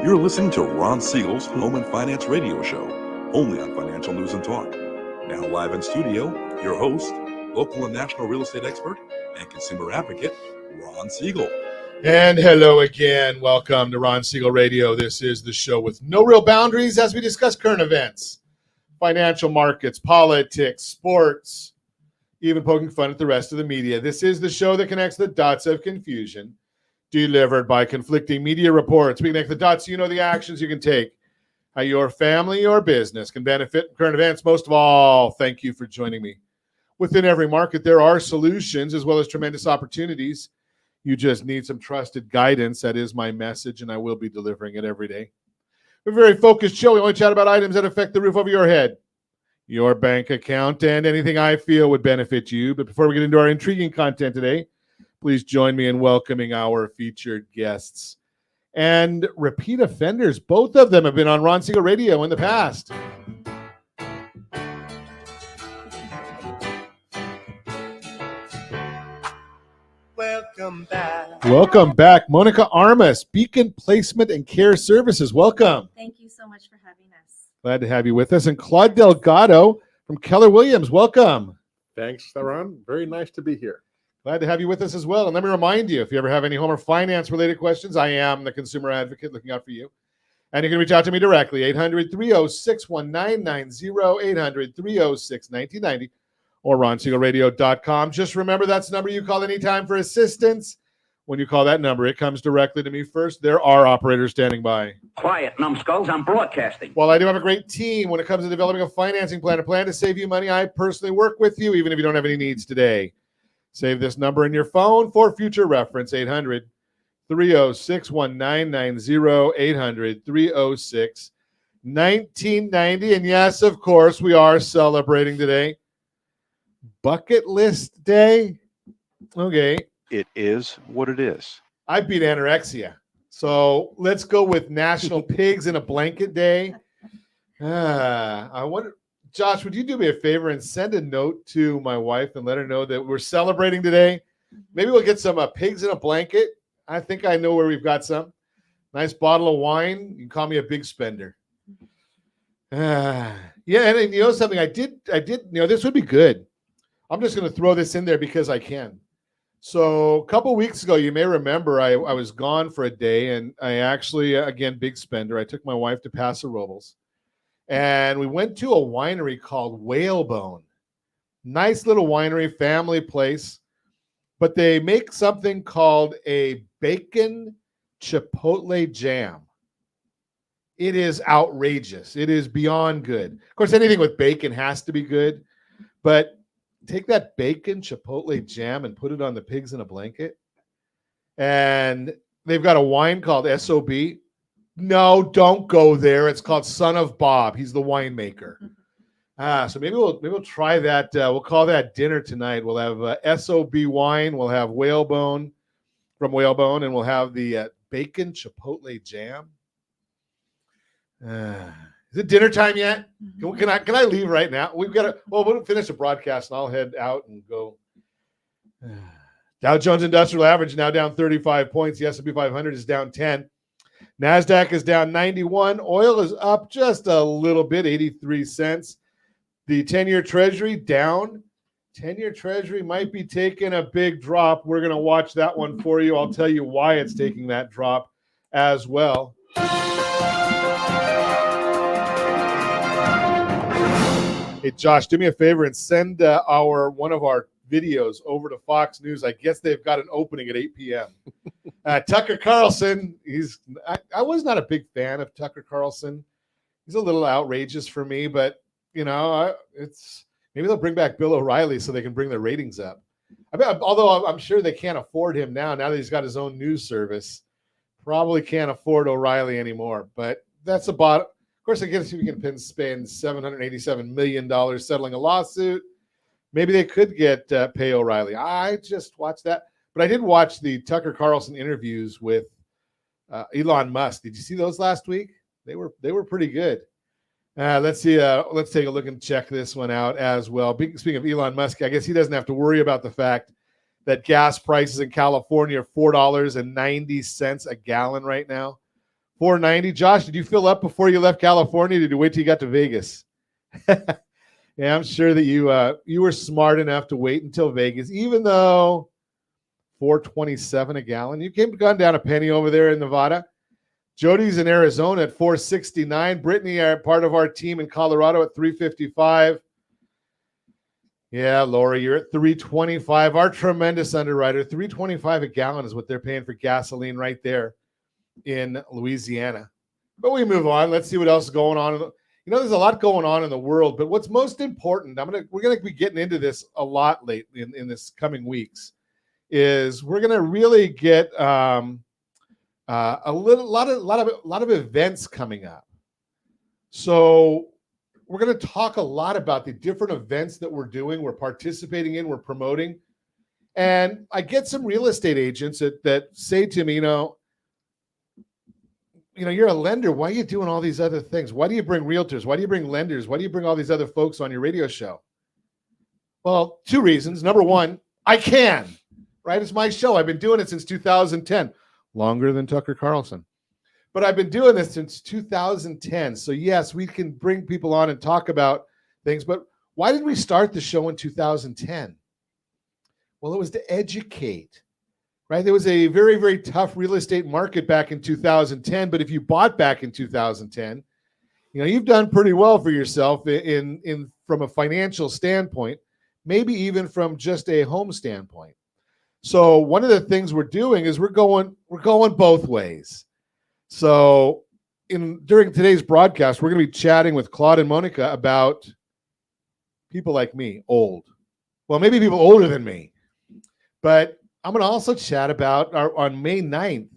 You're listening to Ron Siegel's Home and Finance Radio Show, only on Financial News and Talk. Now live in studio, your host, local and national real estate expert and consumer advocate, Ron Siegel. And hello again. Welcome to Ron Siegel Radio. This is the show with no real boundaries as we discuss current events, financial markets, politics, sports, even poking fun at the rest of the media. This is the show that connects the dots of confusion delivered by conflicting media reports. We connect the dots so you know the actions you can take, how your family or business can benefit from current events. Most of all, thank you for joining me. Within every market, there are solutions as well as tremendous opportunities. You just need some trusted guidance. That is my message, and I will be delivering it every day. We're a very focused show. We only chat about items that affect the roof over your head, your bank account, and anything I feel would benefit you. But before we get into our intriguing content today, please join me in welcoming our featured guests and repeat offenders. Both of them have been on Ron Siegel Radio in the past. Welcome back, Monica Armas, Beacon Placement and Care Services. Welcome. Thank you so much for having us. Glad to have you with us. And Claude Delgado from Keller Williams. Welcome. Thanks, Ron. Very nice to be here. Glad to have you with us as well. And let me remind you, if you ever have any home or finance-related questions, I am the consumer advocate looking out for you. And you can reach out to me directly, 800-306-1990, 800-306-1990, or ronsiegelradio.com. Just remember that's the number you call anytime for assistance. When you call that number, it comes directly to me first. There are operators standing by. Quiet, numbskulls. I'm broadcasting. While I do have a great team when it comes to developing a financing plan, a plan to save you money, I personally work with you, even if you don't have any needs today. Save this number in your phone for future reference, 800-306-1990, 800-306-1990. And yes, of course, we are celebrating today Bucket List Day. Okay. It is what it is. I beat anorexia. So let's go with National Pigs in a Blanket Day. I wonder, Josh, would you do me a favor and send a note to my wife and let her know that we're celebrating today? Maybe we'll get some pigs in a blanket. I think I know where we've got some. Nice bottle of wine. You can call me a big spender. Yeah, and you know something? I did. This would be good. I'm just going to throw this in there because I can. So a couple weeks ago, you may remember I was gone for a day, and I actually, again, big spender. I took my wife to Paso Robles, and we went to a winery called Whalebone. Nice little winery, family place, but they make something called a bacon chipotle jam. It is outrageous. It is beyond good. Of course, anything with bacon has to be good, but take that bacon chipotle jam and put it on the pigs in a blanket. And they've got a wine called SOB. No, don't go there. It's called Son of Bob. He's the winemaker. So maybe we'll try that. We'll call that dinner tonight. We'll have SOB wine. We'll have Whalebone from Whalebone, and we'll have the bacon chipotle jam. Is it dinner time yet? Can I leave right now? We'll finish the broadcast and I'll head out and go. Dow Jones Industrial Average now down 35 points. The S&P 500 is down 10. NASDAQ is down 91. Oil is up just a little bit, 83 cents. The 10-year Treasury down. 10-year Treasury might be taking a big drop. We're going to watch that one for you. I'll tell you why it's taking that drop as well. Hey, Josh, do me a favor and send one of our videos over to Fox News. I guess they've got an opening at 8 p.m. Tucker Carlson, I was not a big fan of Tucker Carlson. He's a little outrageous for me, but, it's maybe they'll bring back Bill O'Reilly so they can bring their ratings up. Although I'm sure they can't afford him now that he's got his own news service. Probably can't afford O'Reilly anymore, but that's about. Of course, I guess if you can spend $787 million settling a lawsuit, maybe they could get pay O'Reilly. I just watched that. But I did watch the Tucker Carlson interviews with Elon Musk. Did you see those last week? They were pretty good. Let's see. Let's take a look and check this one out as well. Speaking of Elon Musk, I guess he doesn't have to worry about the fact that gas prices in California are $4.90 a gallon right now. $4.90. Josh, did you fill up before you left California? Did you wait till you got to Vegas? Yeah, I'm sure that you were smart enough to wait until Vegas, even though $4.27 a gallon. You gone down a penny over there in Nevada. Jody's in Arizona at $4.69. Brittany, part of our team in Colorado, at $3.55. Yeah, Lori, you're at $3.25. Our tremendous underwriter, $3.25 a gallon is what they're paying for gasoline right there in Louisiana. But we move on. Let's see what else is going on. There's a lot going on in the world, but what's most important, we're gonna be getting into this a lot lately in this coming weeks, is we're gonna really get a lot of events coming up. So we're going to talk a lot about the different events that we're doing, we're participating in, we're promoting. And I get some real estate agents that say to me, you're a lender. Why are you doing all these other things? Why do you bring realtors? Why do you bring lenders? Why do you bring all these other folks on your radio show? Well, two reasons. Number one, I can, right? It's my show. I've been doing it since 2010, longer than Tucker Carlson. But I've been doing this since 2010. So yes, we can bring people on and talk about things. But why did we start the show in 2010? Well, it was to educate, right? There was a very, very tough real estate market back in 2010. But if you bought back in 2010, you've done pretty well for yourself in from a financial standpoint, maybe even from just a home standpoint. So one of the things we're doing is we're going both ways. So during today's broadcast, we're going to be chatting with Claude and Monica about people like me, old. Well, maybe people older than me. But I'm going to also chat about on May 9th,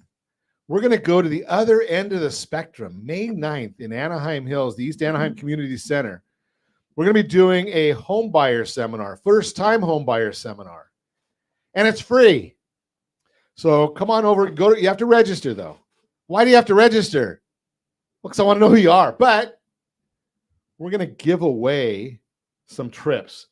we're going to go to the other end of the spectrum. May 9th in Anaheim Hills, the East Anaheim Community Center. We're going to be doing a home buyer seminar, first-time home buyer seminar. And it's free. So come on over. You have to register, though. Why do you have to register? Well, because I want to know who you are. But we're going to give away some trips.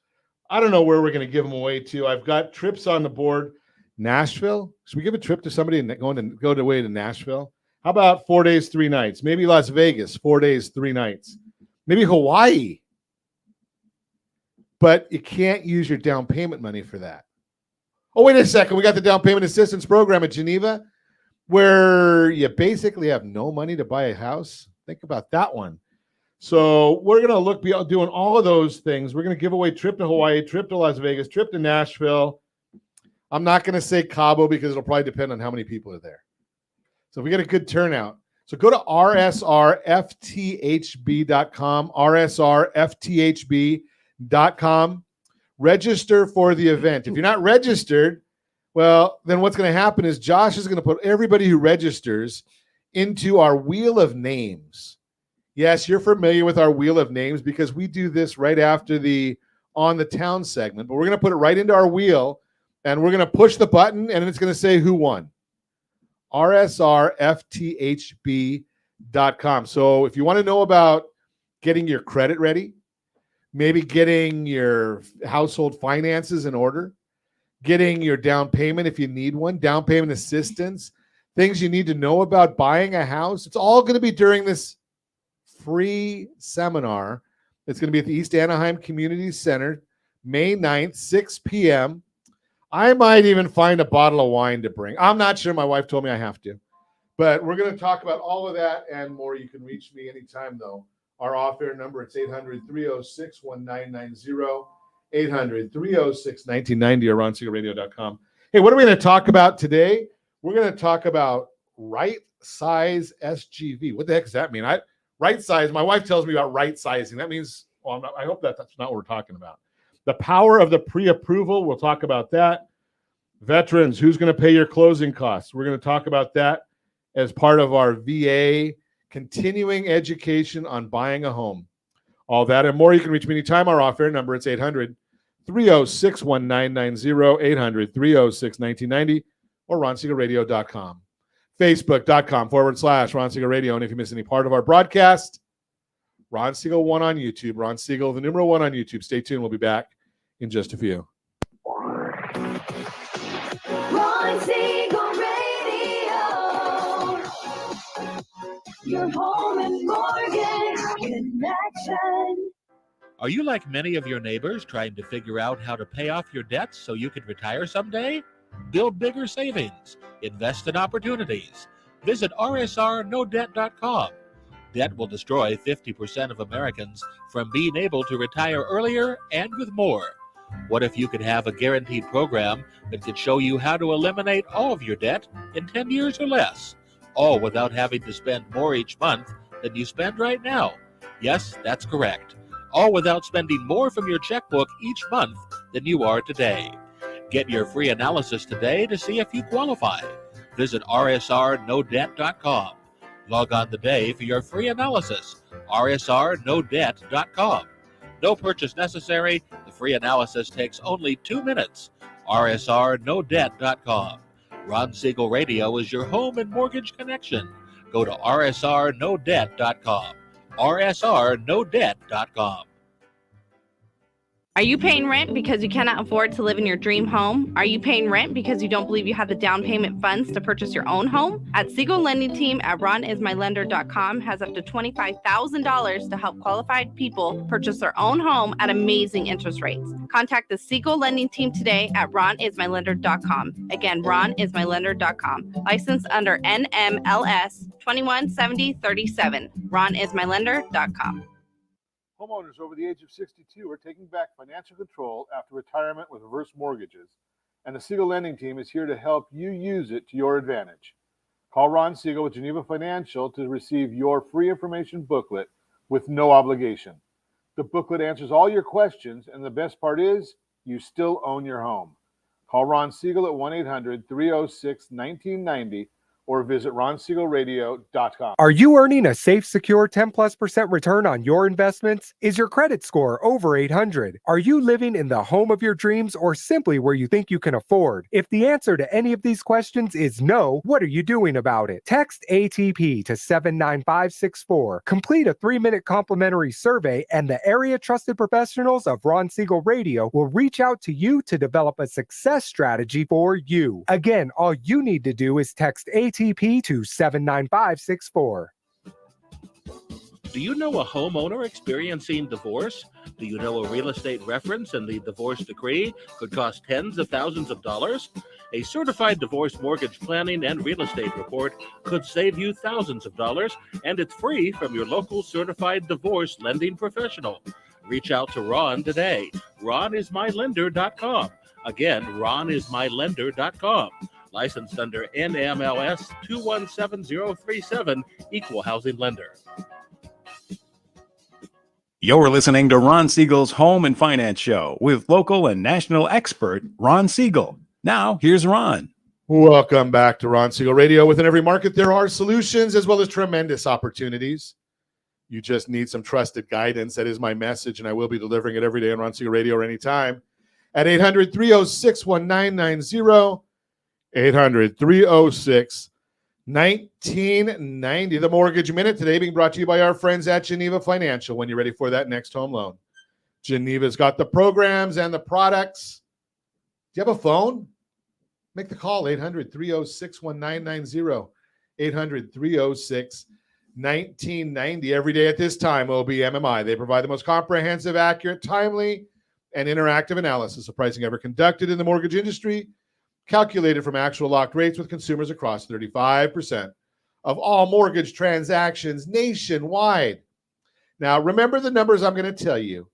I don't know where we're going to give them away to. I've got trips on the board. Nashville. Should we give a trip to somebody and go away to Nashville? How about 4 days, 3 nights? Maybe Las Vegas, 4 days, 3 nights. Maybe Hawaii. But you can't use your down payment money for that. Oh, wait a second. We got the down payment assistance program at Geneva, where you basically have no money to buy a house. Think about that one. So we're going to be doing all of those things. We're going to give away trip to Hawaii, trip to Las Vegas, trip to Nashville. I'm not going to say Cabo because it'll probably depend on how many people are there. So if we get a good turnout. So go to rsrfthb.com, rsrfthb.com. Register for the event. If you're not registered, well, then what's going to happen is Josh is going to put everybody who registers into our wheel of names. Yes, you're familiar with our wheel of names because we do this right after the On the Town segment, but we're going to put it right into our wheel and we're going to push the button and it's going to say who won. rsrfthb.com. So if you want to know about getting your credit ready, maybe getting your household finances in order, getting your down payment if you need one, down payment assistance, things you need to know about buying a house. It's all going to be during this free seminar. It's going to be at the East Anaheim Community Center, May 9th, 6 p.m. I might even find a bottle of wine to bring. I'm not sure. My wife told me I have to. But we're going to talk about all of that and more. You can reach me anytime, though. Our off-air number, it's 800-306-1990. 800-306-1990 or ronsiegelradio.com. Hey, what are we going to talk about today? We're going to talk about right size SGV. What the heck does that mean? Right size. My wife tells me about right sizing. That means, well, I hope that's not what we're talking about. The power of the pre-approval. We'll talk about that. Veterans, who's going to pay your closing costs? We're going to talk about that as part of our VA continuing education on buying a home. All that and more. You can reach me anytime. Our off-air number, it's 800-306-1990, 800-306-1990, or ronsiegelradio.com. Facebook.com/Ron Siegel Radio. And if you miss any part of our broadcast, Ron Siegel 1 on YouTube. Ron Siegel, the numeral 1 on YouTube. Stay tuned. We'll be back in just a few. Ron Siegel Radio. Your home and mortgage connection. Are you like many of your neighbors trying to figure out how to pay off your debts so you can retire someday? Build bigger savings. Invest in opportunities. Visit rsrnodebt.com. Debt will destroy 50% of Americans from being able to retire earlier and with more. What if you could have a guaranteed program that could show you how to eliminate all of your debt in 10 years or less, all without having to spend more each month than you spend right now? Yes, that's correct. All without spending more from your checkbook each month than you are today. Get your free analysis today to see if you qualify. Visit rsrnodebt.com. Log on today for your free analysis. rsrnodebt.com. No purchase necessary. The free analysis takes only 2 minutes. rsrnodebt.com. Ron Siegel Radio is your home and mortgage connection. Go to rsrnodebt.com. rsrnodebt.com. Are you paying rent because you cannot afford to live in your dream home? Are you paying rent because you don't believe you have the down payment funds to purchase your own home? At Siegel Lending Team at ronismylender.com has up to $25,000 to help qualified people purchase their own home at amazing interest rates. Contact the Siegel Lending Team today at ronismylender.com. Again, ronismylender.com. Licensed under NMLS 217037. ronismylender.com. Homeowners over the age of 62 are taking back financial control after retirement with reverse mortgages, and the Siegel Lending Team is here to help you use it to your advantage. Call Ron Siegel with Geneva Financial to receive your free information booklet with no obligation. The booklet answers all your questions, and the best part is you still own your home. Call Ron Siegel at 1-800-306-1990 or visit ronsiegelradio.com. Are you earning a safe, secure 10+% return on your investments? Is your credit score over 800? Are you living in the home of your dreams or simply where you think you can afford? If the answer to any of these questions is no, what are you doing about it? Text ATP to 79564. Complete a 3-minute complimentary survey, and the area trusted professionals of Ron Siegel Radio will reach out to you to develop a success strategy for you. Again, all you need to do is text ATP to 79564. Do you know a homeowner experiencing divorce? Do you know a real estate reference and the divorce decree could cost tens of thousands of dollars? A certified divorce mortgage planning and real estate report could save you thousands of dollars, and it's free from your local certified divorce lending professional. Reach out to Ron today. ronismylender.com. Again, ronismylender.com. Licensed under NMLS 217037, Equal Housing Lender. You're listening to Ron Siegel's Home and Finance Show with local and national expert Ron Siegel. Now, here's Ron. Welcome back to Ron Siegel Radio. Within every market, there are solutions as well as tremendous opportunities. You just need some trusted guidance. That is my message, and I will be delivering it every day on Ron Siegel Radio or anytime at 800-306-1990. 800-306-1990. The Mortgage Minute today being brought to you by our friends at Geneva Financial when you're ready for that next home loan. Geneva's got the programs and the products. Do you have a phone? Make the call, 800-306-1990. 800-306-1990. Every day at this time, OBMMI. They provide the most comprehensive, accurate, timely, and interactive analysis of pricing ever conducted in the mortgage industry, calculated from actual locked rates with consumers across 35% of all mortgage transactions nationwide. Now, remember the numbers I'm going to tell you.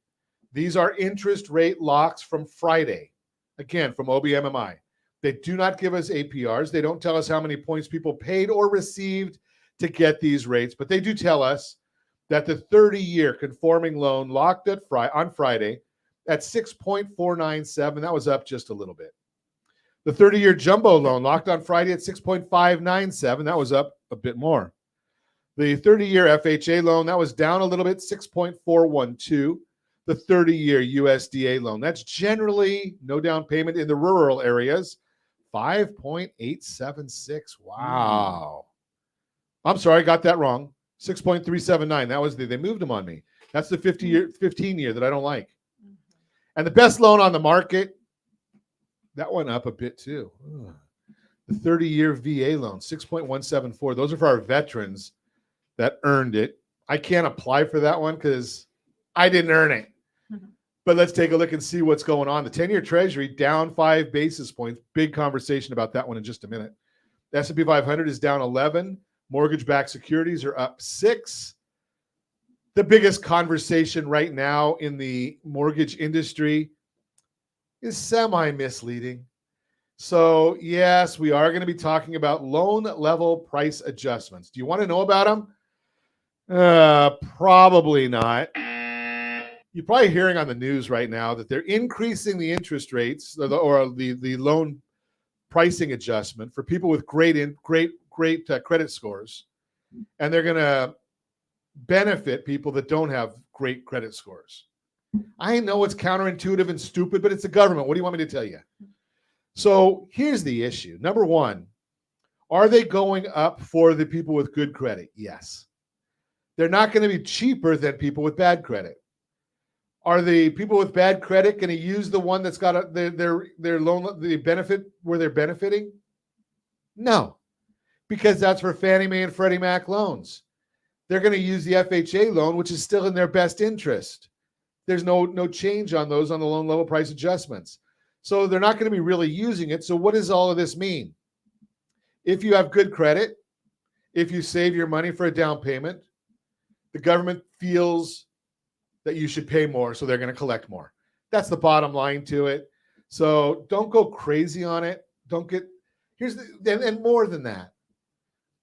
These are interest rate locks from Friday, again, from OBMMI. They do not give us APRs. They don't tell us how many points people paid or received to get these rates, but they do tell us that the 30-year conforming loan locked on Friday at 6.497, that was up just a little bit. The 30-year jumbo loan locked on Friday at 6.597. That was up a bit more. The 30-year FHA loan, that was down a little bit, 6.412. The 30-year USDA loan, that's generally no down payment in the rural areas, 5.876. Wow. I'm sorry, I got that wrong. 6.379. That was they moved them on me. That's the 15-year that I don't like. And the best loan on the market, that went up a bit too. The 30-year VA loan, 6.174. Those are for our veterans that earned it. I can't apply for that one because I didn't earn it. But let's take a look and see what's going on. The 10-year Treasury down 5 basis points. Big conversation about that one in just a minute. The S&P 500 is down 11. Mortgage-backed securities are up 6. The biggest conversation right now in the mortgage industry is semi-misleading. So, yes, we are going to be talking about loan level price adjustments. Do you want to know about them? Probably not. You're probably hearing on the news right now that they're increasing the interest rates or the loan pricing adjustment for people with great credit scores, and they're going to benefit people that don't have great credit scores. I know it's counterintuitive and stupid, but it's the government. What do you want me to tell you? So here's the issue. Number one, are they going up for the people with good credit? Yes. They're not going to be cheaper than people with bad credit. Are the people with bad credit going to use the one that's got their loan, the benefit where they're benefiting? No, because that's for Fannie Mae and Freddie Mac loans. They're going to use the FHA loan, which is still in their best interest. There's no change on those on the loan level price adjustments. So they're not going to be really using it. So what does all of this mean? If you have good credit, if you save your money for a down payment, the government feels that you should pay more, so they're going to collect more. That's the bottom line to it. So don't go crazy on it. And more than that,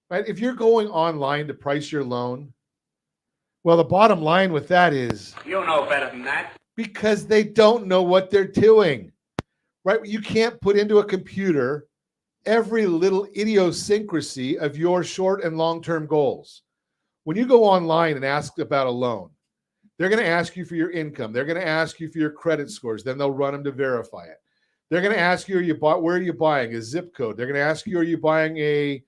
right? If you're going online to price your loan, well, the bottom line with that is You know better than that. because they don't know what they're doing, right? You can't put into a computer every little idiosyncrasy of your short and long-term goals. When you go online and ask about a loan, they're going to ask you for your income. They're going to ask you for your credit scores. Then they'll run them to verify it. They're going to ask you, where are you buying? A zip code. They're going to ask you, are you buying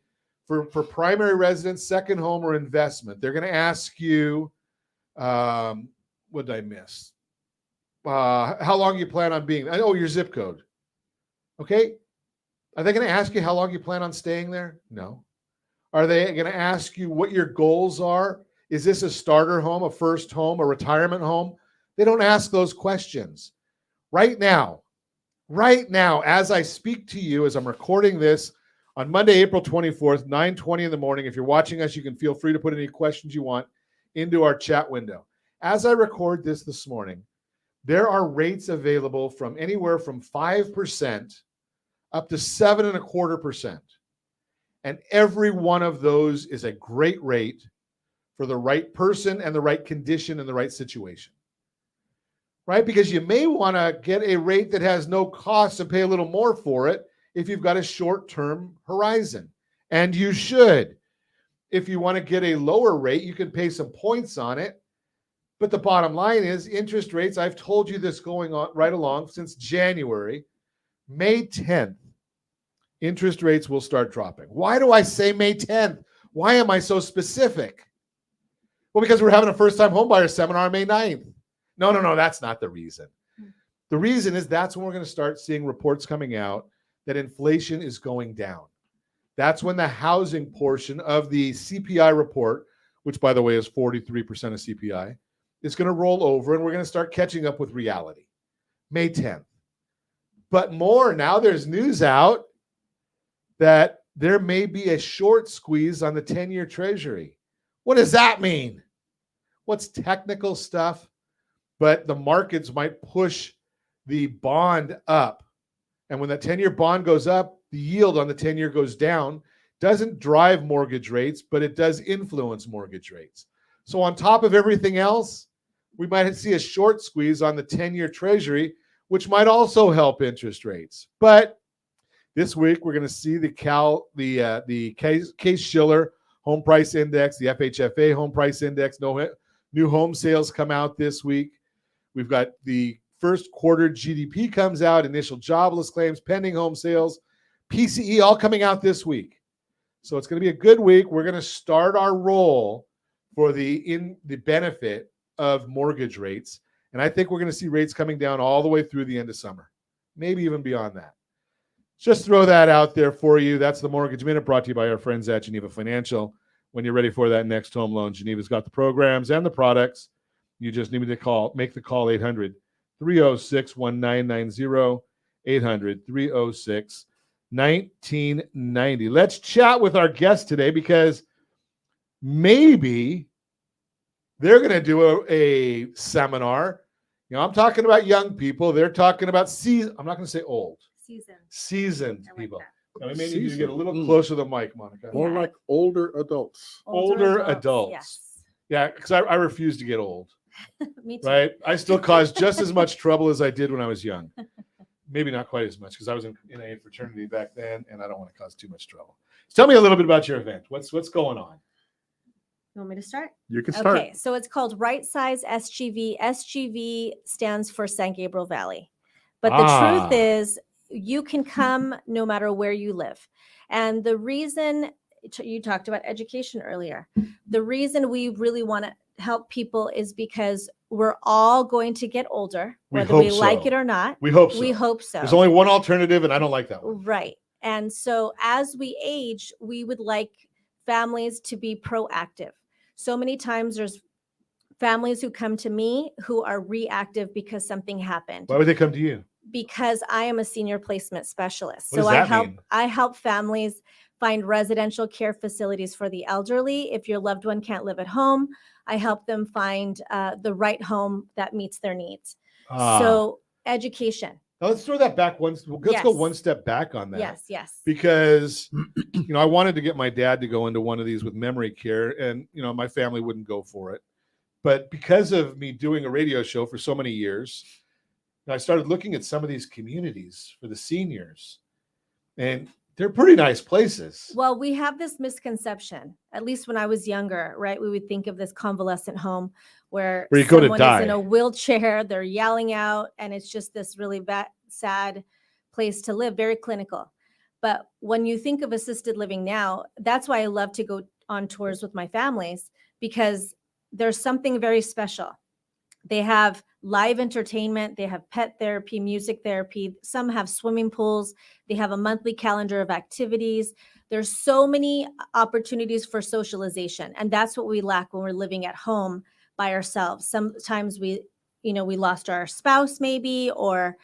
for primary residence, second home, or investment? They're going to ask you, what did I miss? How long you plan on being? Oh, your zip code. Okay. Are they going to ask you how long you plan on staying there? No. Are they going to ask you what your goals are? Is this a starter home, a first home, a retirement home? They don't ask those questions. Right now, as I speak to you, as I'm recording this on Monday, April 24th, 9:20 in the morning, if you're watching us, you can feel free to put any questions you want into our chat window. As I record this morning, there are rates available from anywhere from 5% up to 7.25%. And every one of those is a great rate for the right person and the right condition and the right situation, right? Because you may want to get a rate that has no cost and pay a little more for it if you've got a short-term horizon. And you should. If you want to get a lower rate, you can pay some points on it. But the bottom line is interest rates, I've told you this going on right along since January, May 10th, interest rates will start dropping. Why do I say May 10th? Why am I so specific? Well, because we're having a first-time homebuyer seminar on May 9th. No, that's not the reason. The reason is that's when we're going to start seeing reports coming out that inflation is going down. That's when the housing portion of the CPI report, which, by the way, is 43% of CPI, is going to roll over, and we're going to start catching up with reality. May 10th. But more, now there's news out that there may be a short squeeze on the 10-year Treasury. What does that mean? What's technical stuff? But the markets might push the bond up. And when that 10-year bond goes up, the yield on the 10-year goes down. Doesn't drive mortgage rates, but it does influence mortgage rates. So on top of everything else, we might see a short squeeze on the 10-year Treasury, which might also help interest rates. But this week, we're going to see the Case-Shiller Home Price Index, the FHFA Home Price Index. No new home sales come out this week. We've got the first quarter GDP comes out, initial jobless claims, pending home sales, PCE all coming out this week. So it's going to be a good week. We're going to start our roll for the benefit of mortgage rates. And I think we're going to see rates coming down all the way through the end of summer, maybe even beyond that. Just throw that out there for you. That's the Mortgage Minute brought to you by our friends at Geneva Financial. when you're ready for that next home loan. Geneva's got the programs and the products. You just need me to make the call 800-306-1990, 800-306-1990. Let's chat with our guest today because maybe they're going to do a seminar. I'm talking about young people. They're talking about I'm not going to say old. Seasoned I like people. that. Now, we may need you to get a little closer to the mic, Monica. More like older adults. Older adults. Yes. Yeah, because I refuse to get old. Me too. Right? I still cause just as much trouble as I did when I was young. Maybe not quite as much because I was in a fraternity back then, and I don't want to cause too much trouble. So tell me a little bit about your event. What's going on? You want me to start? You can start. Okay, so it's called Right Size SGV. SGV stands for San Gabriel Valley. But the truth is, you can come no matter where you live. And the reason you talked about education earlier, the reason we really want to help people is because we're all going to get older, whether we like it or not. We hope so. We hope so. There's only one alternative, and I don't like that one. Right. And so as we age, we would like families to be proactive. So many times there's families who come to me who are reactive because something happened. Why would they come to you? Because I am a senior placement specialist. What So does that mean? I help families find residential care facilities for the elderly. If your loved one can't live at home, I help them find the right home that meets their needs. So education. Now let's throw that back let's go one step back on that. Yes. Because I wanted to get my dad to go into one of these with memory care, and my family wouldn't go for it. But because of me doing a radio show for so many years, I started looking at some of these communities for the seniors, and they're pretty nice places. Well, we have this misconception, at least when I was younger, right? We would think of this convalescent home where you go to someone die. is in a wheelchair, they're yelling out, and it's just this really sad place to live, very clinical. But when you think of assisted living now, that's why I love to go on tours with my families, because there's something very special. They have live entertainment, they have pet therapy, music therapy, some have swimming pools, they have a monthly calendar of activities. There's so many opportunities for socialization, and that's what we lack when we're living at home by ourselves. Sometimes we lost our spouse maybe, or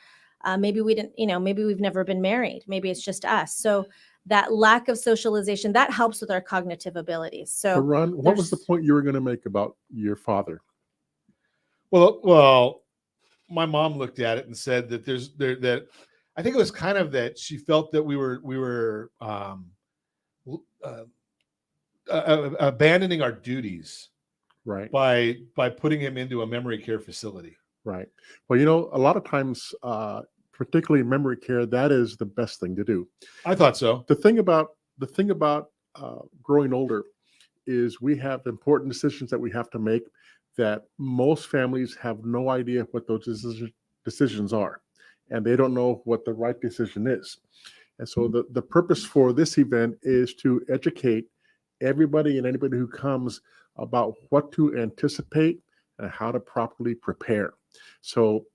maybe we didn't, maybe we've never been married, maybe it's just us. So that lack of socialization, that helps with our cognitive abilities. So Ron, what was the point you were going to make about your father? Well, my mom looked at it and said that that I think it was kind of that she felt that we were abandoning our duties, right, by putting him into a memory care facility. Right. Well, a lot of times, particularly memory care, that is the best thing to do. I thought so. The thing about growing older is we have important decisions that we have to make that most families have no idea what those decisions are, and they don't know what the right decision is. And so the purpose for this event is to educate everybody and anybody who comes about what to anticipate and how to properly prepare. So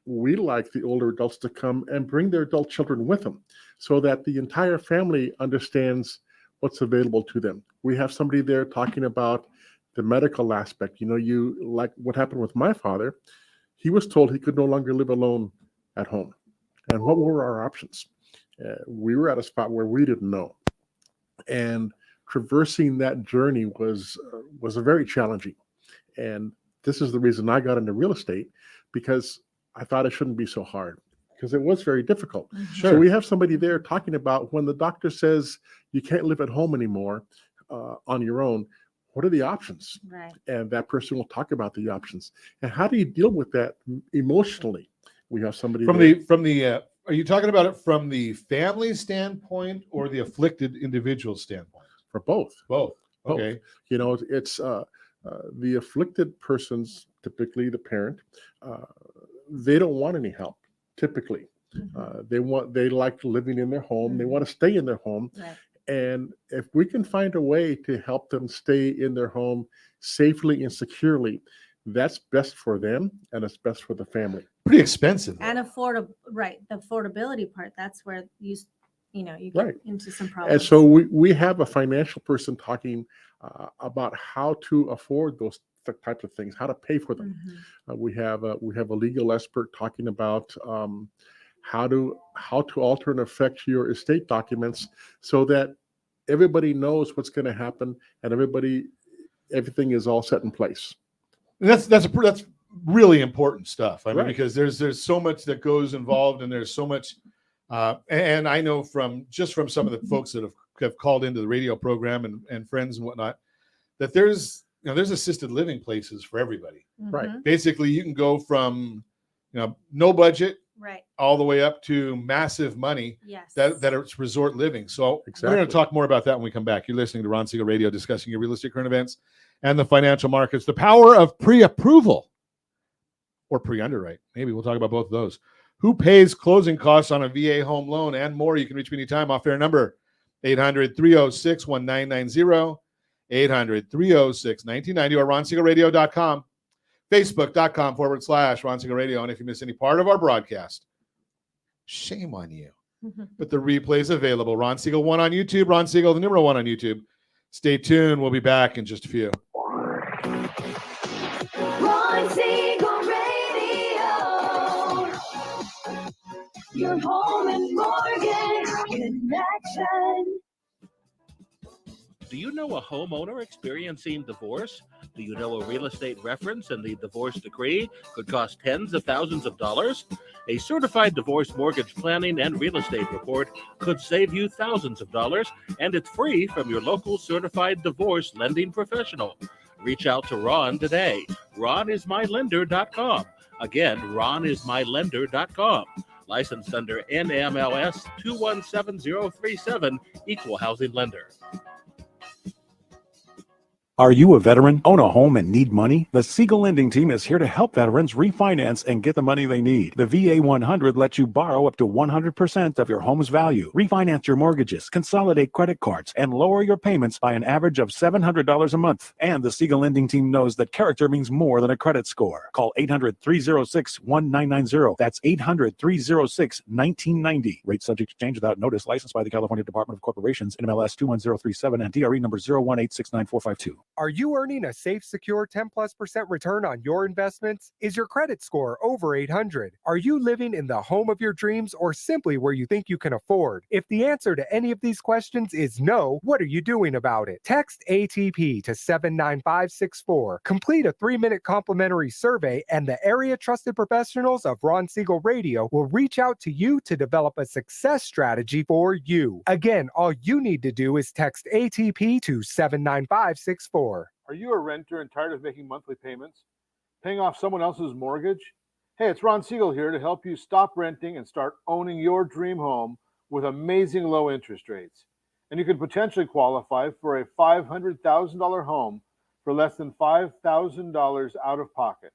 we like the older adults to come and bring their adult children with them so that the entire family understands what's available to them. We have somebody there talking about the medical aspect. You like what happened with my father. He was told he could no longer live alone at home. And what were our options? We were at a spot where we didn't know. And traversing that journey was very challenging. And this is the reason I got into real estate, because I thought it shouldn't be so hard, because it was very difficult. Sure. So we have somebody there talking about when the doctor says you can't live at home anymore on your own, what are the options? Right. And that person will talk about the options. And how do you deal with that emotionally? We have somebody are you talking about it from the family standpoint or the afflicted individual standpoint? For both. Both. Okay. It's the afflicted persons, typically the parent, they don't want any help, typically. They like living in their home. They want to stay in their home. Right. And if we can find a way to help them stay in their home safely and securely, that's best for them and it's best for the family. Pretty expensive. And affordable, right? The affordability part, that's where you get Right. into some And problems. so we have a financial person talking about how to afford those types of things, how to pay for them. We have a legal expert talking about how to alter and affect your estate documents so that everybody knows what's going to happen and everything is all set in place. And that's really important stuff. I mean, Right. because there's so much that goes involved, and there's so much. And I know from some of the folks that have called into the radio program and friends and whatnot, that there's assisted living places for everybody. Right. Basically, you can go from no budget Right. all the way up to massive money. Yes. That it's resort living. So we're going to talk more about that when we come back. You're listening to Ron Siegel Radio, discussing your real estate current events and the financial markets. The power of pre-approval or pre-underwrite. Maybe we'll talk about both of those. Who pays closing costs on a VA home loan and more? You can reach me anytime. Off-air number 800-306-1990, 800-306-1990, or RonSiegelRadio.com, Facebook.com/Ron Siegel Radio. And if you miss any part of our broadcast, shame on you. But the replay is available. Ron Siegel 1 on YouTube, Ron Siegel, the number 1 on YouTube. Stay tuned. We'll be back in just a few. Ron Siegel Radio. Your home and mortgage connection. Do you know a homeowner experiencing divorce? Do you know a real estate reference and the divorce decree could cost tens of thousands of dollars? A certified divorce mortgage planning and real estate report could save you thousands of dollars, and it's free from your local certified divorce lending professional. Reach out to Ron today. RonIsMyLender.com. Again, RonIsMyLender.com. Licensed under NMLS 217037, Equal Housing Lender. Are you a veteran, own a home, and need money? The Siegel Lending Team is here to help veterans refinance and get the money they need. The VA 100 lets you borrow up to 100% of your home's value, refinance your mortgages, consolidate credit cards, and lower your payments by an average of $700 a month. And the Siegel Lending Team knows that character means more than a credit score. Call 800-306-1990. That's 800-306-1990. Rate subject to change without notice. Licensed by the California Department of Corporations, NMLS 21037, and DRE number 018694452. Are you earning a safe, secure 10+% return on your investments? Is your credit score over 800? Are you living in the home of your dreams or simply where you think you can afford? If the answer to any of these questions is no, what are you doing about it? Text ATP to 79564. Complete a 3-minute complimentary survey, and the area trusted professionals of Ron Siegel Radio will reach out to you to develop a success strategy for you. Again, all you need to do is text ATP to 79564. Are you a renter and tired of making monthly payments? Paying off someone else's mortgage? Hey, it's Ron Siegel here to help you stop renting and start owning your dream home with amazing low interest rates. And you could potentially qualify for a $500,000 home for less than $5,000 out of pocket.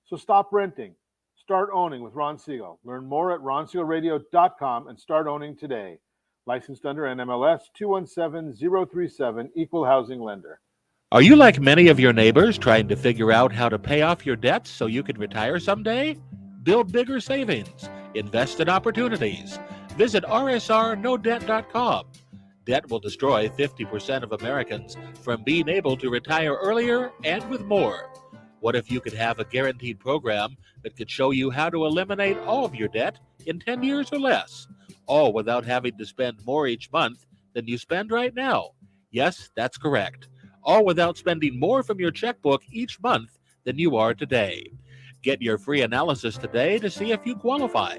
So stop renting. Start owning with Ron Siegel. Learn more at RonSiegelRadio.com and start owning today. Licensed under NMLS 217037, Equal Housing Lender. Are you like many of your neighbors trying to figure out how to pay off your debts so you can retire someday? Build bigger savings. Invest in opportunities. Visit rsrnodebt.com. Debt will destroy 50% of Americans from being able to retire earlier and with more. What if you could have a guaranteed program that could show you how to eliminate all of your debt in 10 years or less, all without having to spend more each month than you spend right now? Yes, that's correct. All without spending more from your checkbook each month than you are today. Get your free analysis today to see if you qualify.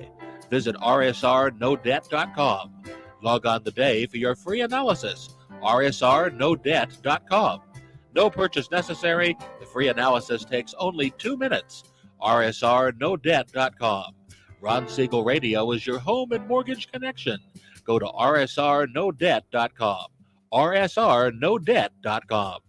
Visit rsrnodebt.com. Log on today for your free analysis. rsrnodebt.com. No purchase necessary. The free analysis takes only 2 minutes. rsrnodebt.com. Ron Siegel Radio is your home and mortgage connection. Go to rsrnodebt.com. rsrnodebt.com.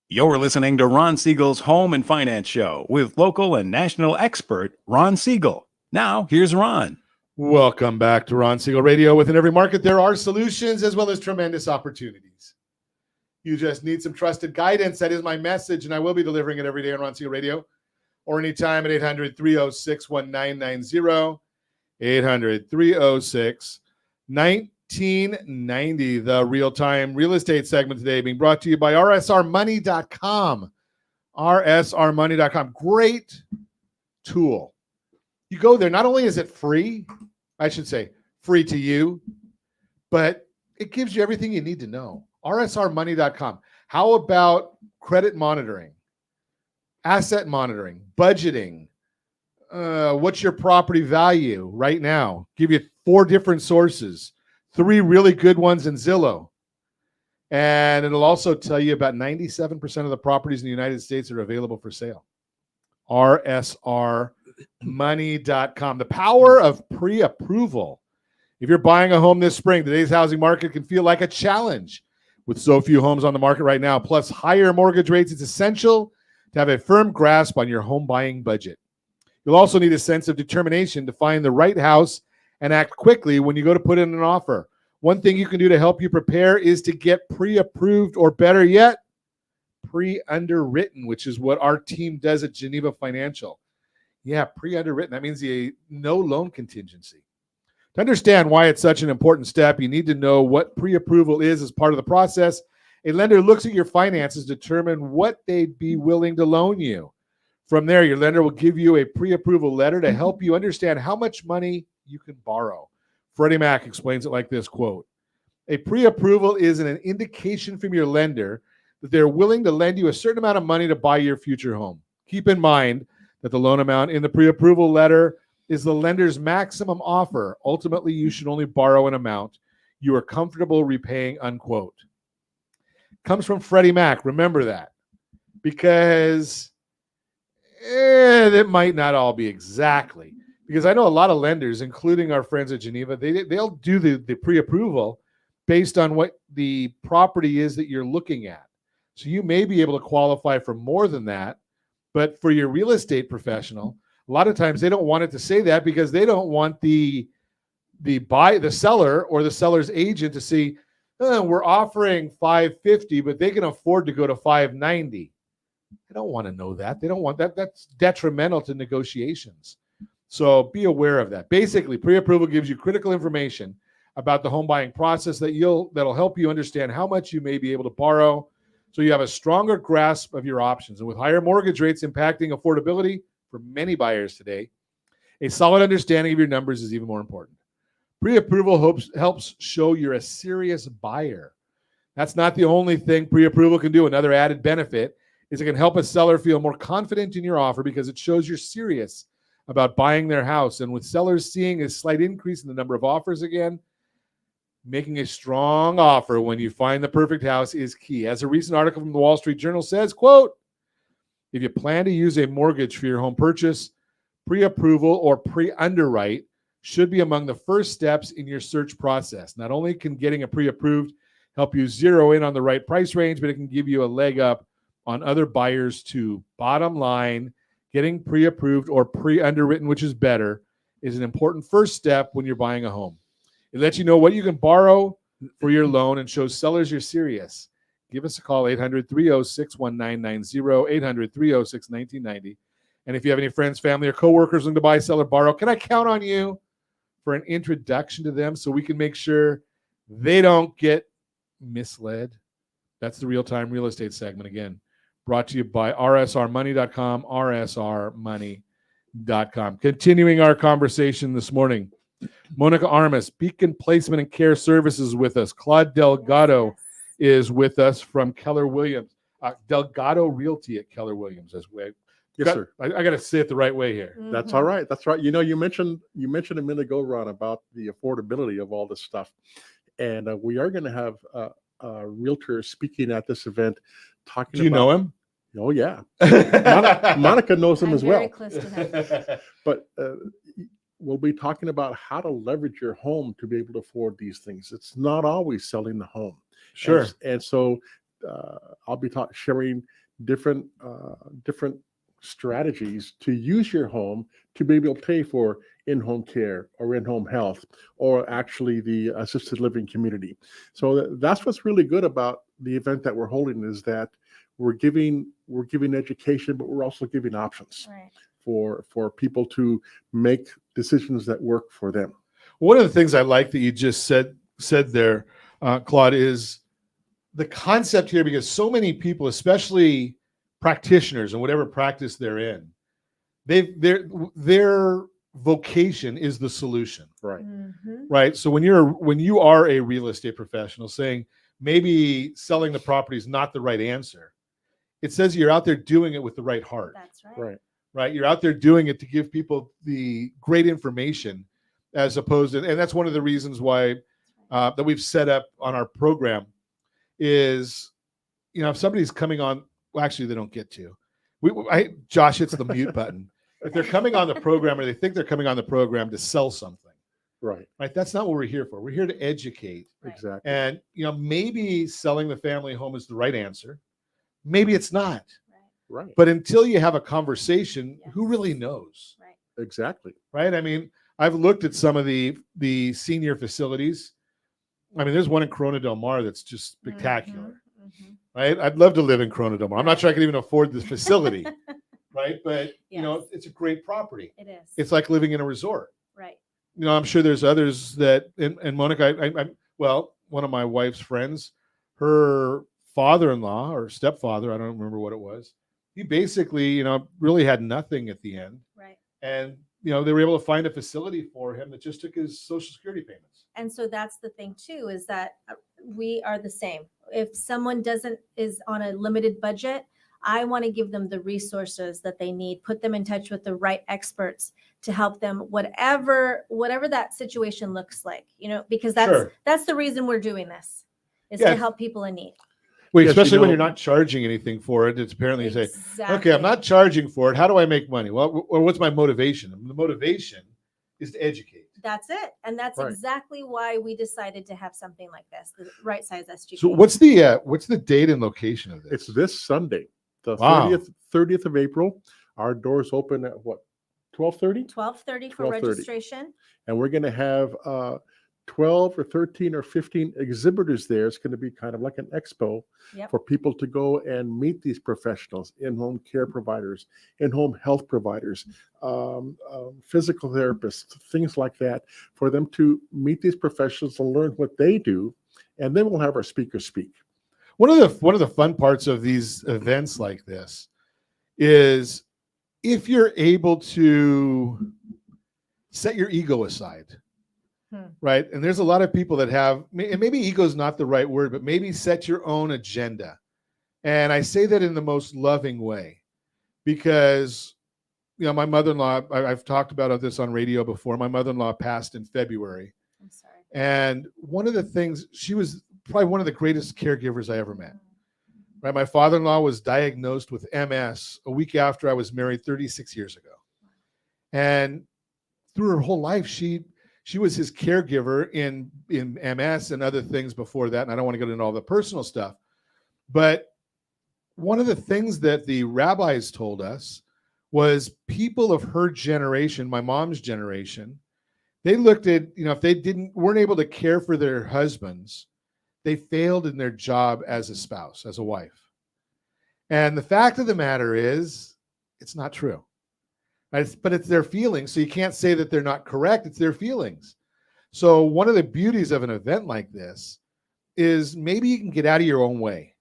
You're listening to Ron Siegel's Home and Finance Show with local and national expert Ron Siegel. Now, here's Ron. Welcome back to Ron Siegel Radio. Within every market, there are solutions as well as tremendous opportunities. You just need some trusted guidance. That is my message, and I will be delivering it every day on Ron Siegel Radio or anytime at 800-306-1990, 800-306-1990. 1990, the real-time real estate segment today being brought to you by rsrmoney.com. rsrmoney.com. Great tool. You go there, not only is it free, I should say free to you, but it gives you everything you need to know. rsrmoney.com. How about credit monitoring, asset monitoring, budgeting? What's your property value right now? Give you 4 different sources, 3 really good ones in Zillow. And it'll also tell you about 97% of the properties in the United States are available for sale. rsrmoney.com. The power of pre-approval. If you're buying a home this spring, today's housing market can feel like a challenge. With so few homes on the market right now, plus higher mortgage rates, it's essential to have a firm grasp on your home buying budget. You'll also need a sense of determination to find the right house and act quickly when you go to put in an offer. One thing you can do to help you prepare is to get pre-approved, or better yet, pre-underwritten, which is what our team does at Geneva Financial. Yeah, pre-underwritten. That means no loan contingency. To understand why it's such an important step, you need to know what pre-approval is as part of the process. A lender looks at your finances to determine what they'd be willing to loan you. From there, your lender will give you a pre-approval letter to help you understand how much money you can borrow. Freddie Mac explains it like this, quote, "A pre-approval is an indication from your lender that they're willing to lend you a certain amount of money to buy your future home. Keep in mind that the loan amount in the pre-approval letter is the lender's maximum offer. Ultimately, you should only borrow an amount you are comfortable repaying," unquote. Comes from Freddie Mac. Remember that. Because it might not all be exactly. Because I know a lot of lenders, including our friends at Geneva, they'll do the pre-approval based on what the property is that you're looking at. So you may be able to qualify for more than that. But for your real estate professional, a lot of times they don't want it to say that because they don't want the seller or the seller's agent to see, we're offering $550, but they can afford to go to $590. They don't want to know that. They don't want that. That's detrimental to negotiations. So be aware of that. Basically, pre-approval gives you critical information about the home buying process that'll help you understand how much you may be able to borrow, so you have a stronger grasp of your options. And with higher mortgage rates impacting affordability for many buyers today, a solid understanding of your numbers is even more important. Pre-approval helps show you're a serious buyer. That's not the only thing pre-approval can do. Another added benefit is it can help a seller feel more confident in your offer because it shows you're serious about buying their house. And with sellers seeing a slight increase in the number of offers again, making a strong offer when you find the perfect house is key. As a recent article from the Wall Street Journal says, quote, "If you plan to use a mortgage for your home purchase, pre-approval or pre-underwrite should be among the first steps in your search process. Not only can getting a pre-approved help you zero in on the right price range, but it can give you a leg up on other buyers too. Bottom line, getting pre-approved or pre-underwritten, which is better, is an important first step when you're buying a home. It lets you know what you can borrow for your loan and shows sellers you're serious. Give us a call, 800-306-1990, 800-306-1990. And if you have any friends, family, or coworkers looking to buy, sell, or borrow, can I count on you for an introduction to them so we can make sure they don't get misled? That's the real-time real estate segment again. Brought to you by rsrmoney.com, rsrmoney.com. Continuing our conversation this morning, Monica Armas, Beacon Placement and Care Services with us. Claude Delgado is with us from Keller Williams. Delgado Realty at Keller Williams. Yes, sir. I got to say it the right way here. That's all right. That's right. You know, you mentioned a minute ago, Ron, about the affordability of all this stuff. And we are going to have a realtor speaking at this event talking about... Do you know him? Oh, yeah. Monica knows him as well. Very close to him. But we'll be talking about how to leverage your home to be able to afford these things. It's not always selling the home. Sure. And so I'll be sharing different strategies to use your home to be able to pay for in-home care or in-home health or actually the assisted living community. So that's what's really good about the event that we're holding, is that we're giving education, but we're also giving options for people to make decisions that work for them. One of the things I like that you just said there, Claude, is the concept here, because so many people, especially practitioners and whatever practice they're in, their vocation is the solution. Right. Right. So when you are a real estate professional saying maybe selling the property is not the right answer, it says you're out there doing it with the right heart. That's right. Right. Right. You're out there doing it to give people the great information, as opposed to, and that's one of the reasons why that we've set up on our program is, if somebody's coming on, well, actually they don't get to. Josh hits the mute button. If they're coming on the program or they think they're coming on the program to sell something, Right. that's not what we're here for. We're here to educate. Exactly. And, maybe selling the family home is the right answer. Maybe it's not. Right. But until you have a conversation, who really knows? Right. Exactly. Right. I mean, I've looked at some of the senior facilities. I mean, there's one in Corona Del Mar that's just spectacular. Right. I'd love to live in Corona Del Mar. I'm not sure I can even afford the facility. Right. But, it's a great property. It is. It's like living in a resort. Right. I'm sure there's others that, and Monica, one of my wife's friends, her father-in-law or stepfather, I don't remember what it was. He basically, really had nothing at the end. Right. And, they were able to find a facility for him that just took his Social Security payments. And so that's the thing too, is that we are the same. If someone is on a limited budget, I want to give them the resources that they need, put them in touch with the right experts to help them, whatever that situation looks like, because that's the reason we're doing this, is to help people in need. Wait, especially when you're not charging anything for it. It's apparently you say, okay, I'm not charging for it. How do I make money? Well, or what's my motivation? The motivation is to educate. That's it. And that's exactly why we decided to have something like this, the right size SGP. So what's the date and location of this? It's this Sunday, the 30th of April. Our doors open at what? 12:30? 12:30 for registration. And we're going to have 12 or 13 or 15 exhibitors there. It's going to be kind of like an expo for people to go and meet these professionals, in-home care providers, in-home health providers, physical therapists, things like that, for them to meet these professionals and learn what they do. And then we'll have our speakers speak. One of the fun parts of these events like this is if you're able to set your ego aside. Right. And there's a lot of people that have, and maybe ego is not the right word, but maybe set your own agenda. And I say that in the most loving way, because, my mother-in-law, I've talked about this on radio before. My mother-in-law passed in February. I'm sorry. And one of the things, she was probably one of the greatest caregivers I ever met. Right. My father-in-law was diagnosed with MS a week after I was married 36 years ago. And through her whole life, she was his caregiver in MS and other things before that. And I don't want to get into all the personal stuff. But one of the things that the rabbis told us was people of her generation, my mom's generation, they looked at, if they weren't able to care for their husbands, they failed in their job as a spouse, as a wife. And the fact of the matter is, it's not true. But it's their feelings. So you can't say that they're not correct. It's their feelings. So one of the beauties of an event like this is maybe you can get out of your own way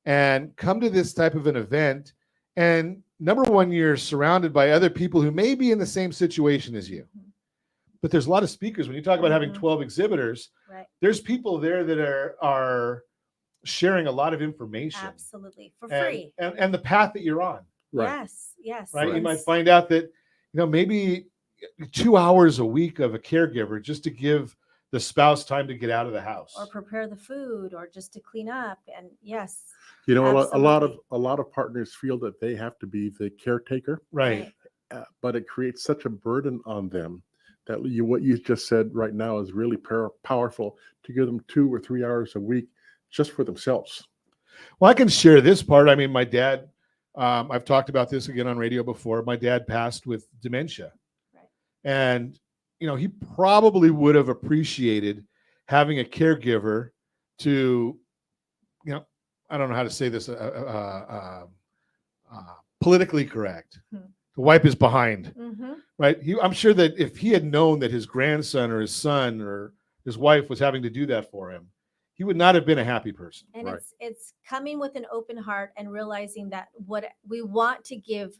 and come to this type of an event. And number one, you're surrounded by other people who may be in the same situation as you. But there's a lot of speakers. When you talk about having 12 exhibitors, there's people there that are sharing a lot information. Absolutely. For free. And the path that you're on. Right. Yes. Right. You might find out that, maybe 2 hours a week of a caregiver just to give the spouse time to get out of the house. Or prepare the food or just to clean up. And yes. A lot of partners feel that they have to be the caretaker. Right. But it creates such a burden on them that what you just said right now is really powerful, to give them 2 or 3 hours a week just for themselves. Well, I can share this part. I mean, my dad, I've talked about this again on radio before. My dad passed with dementia. Right. And, he probably would have appreciated having a caregiver to, I don't know how to say this, politically correct, to wipe his behind, Mm-hmm. right? I'm sure that if he had known that his grandson or his son or his wife was having to do that for him, he would not have been a happy person. And it's coming with an open heart and realizing that what we want to give